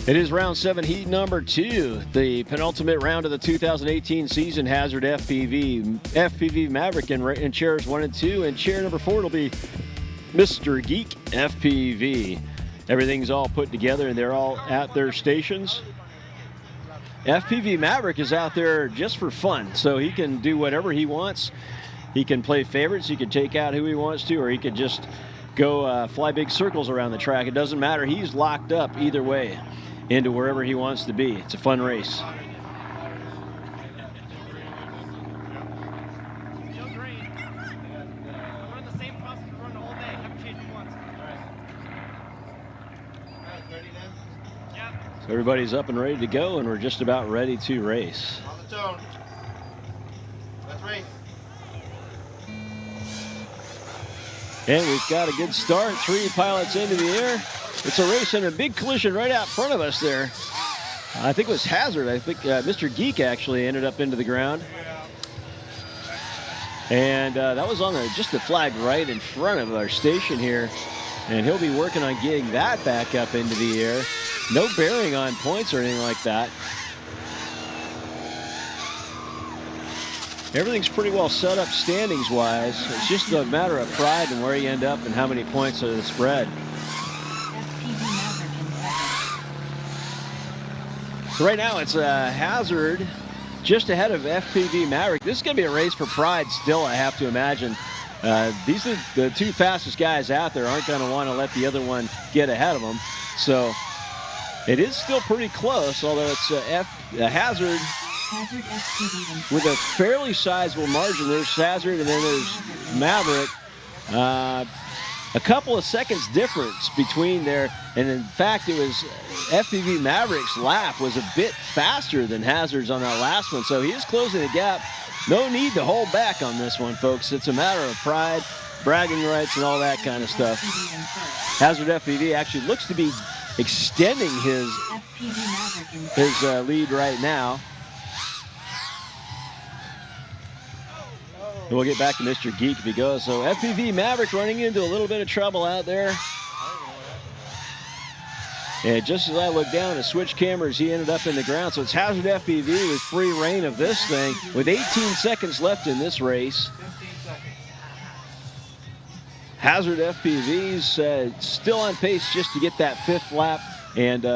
It is round 7, heat number 2, the penultimate round of the 2018 season. Hazard FPV, FpvMaverick in chairs 1 and 2, and chair number 4 will be MrGeekFPV. Everything's all put together and they're all at their stations. FpvMaverick is out there just for fun, so he can do whatever he wants. He can play favorites, he can take out who he wants to, or he could just go fly big circles around the track. It doesn't matter, he's locked up either way into wherever he wants to be. It's a fun race. So everybody's up and ready to go, and we're just about ready to race. On the tone. Let's race. And we've got a good start. 3 pilots into the air. It's a race and a big collision right out front of us there. I think it was Hazard. I think Mr. Geek actually ended up into the ground. And that was on just the flag right in front of our station here. And he'll be working on getting that back up into the air. No bearing on points or anything like that. Everything's pretty well set up standings-wise. It's just a matter of pride and where you end up and how many points are the spread. So right now it's a Hazard just ahead of FpvMaverick. This is going to be a race for pride still, I have to imagine. These are the 2 fastest guys out there. Aren't going to want to let the other one get ahead of them. So it is still pretty close, although it's a Hazard with a fairly sizable margin. There's Hazard and then there's Maverick. A couple of seconds difference between there, and in fact it was FpvMaverick's lap was a bit faster than Hazard's on that last one, so he is closing the gap. No need to hold back on this one, folks. It's a matter of pride, bragging rights, and all that kind of stuff. Hazard FPV actually looks to be extending his lead right now. And we'll get back to Mr. Geek if he goes. So FpvMaverick running into a little bit of trouble out there. And just as I look down and switch cameras, he ended up in the ground. So it's Hazard FPV with free reign of this thing with 18 seconds left in this race. Hazard FPV's still on pace just to get that 5th lap and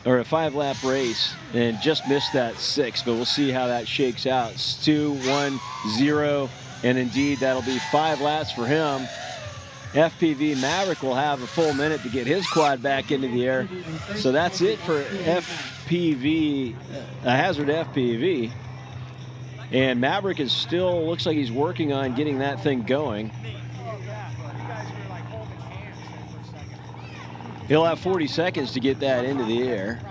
or a 5-lap race, and just missed that 6, but we'll see how that shakes out. It's 2, 1, 0, and indeed that'll be 5 laps for him. FpvMaverick will have a full minute to get his quad back into the air. So that's it for Hazard FPV. And Maverick is still, looks like he's working on getting that thing going. He'll have 40 seconds to get that into the air.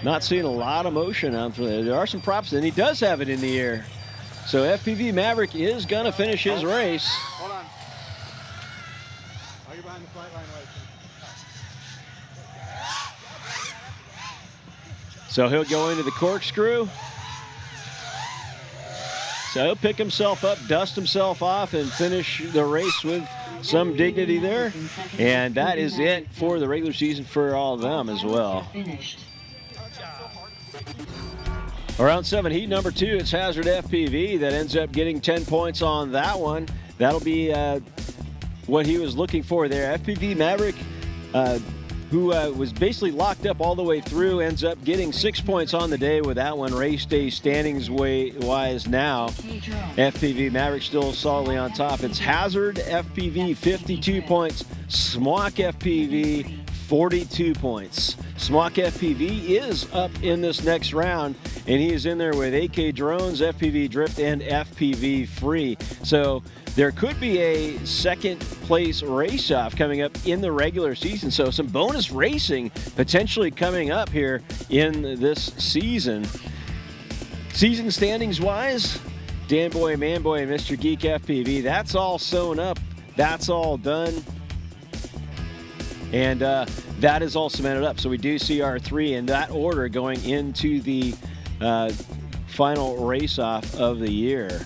Not seeing a lot of motion out there. There are some props, and he does have it in the air. So FpvMaverick is going to finish his race. Hold on. Oh, you're behind the flight line right. So he'll go into the corkscrew. So he'll pick himself up, dust himself off, and finish the race with some dignity there. And that is it for the regular season for all of them as well. Round 7, heat number 2, it's Hazard FPV that ends up getting 10 points on that one. That'll be what he was looking for there. FpvMaverick, who was basically locked up all the way through, ends up getting 6 points on the day with that one. Race day standings wise now, FpvMaverick still solidly on top. It's Hazard FPV 52 points, Smock FPV 42 points. Smock FPV is up in this next round, and he is in there with AK Drones, FPV Drift, and FPV Free. So there could be a 2nd place race-off coming up in the regular season. So some bonus racing potentially coming up here in this season. Season standings-wise, Dan Boy, Man Boy, and Mr. Geek FPV, that's all sewn up. That's all done. And that is all cemented up. So we do see our 3 in that order going into the final race-off of the year.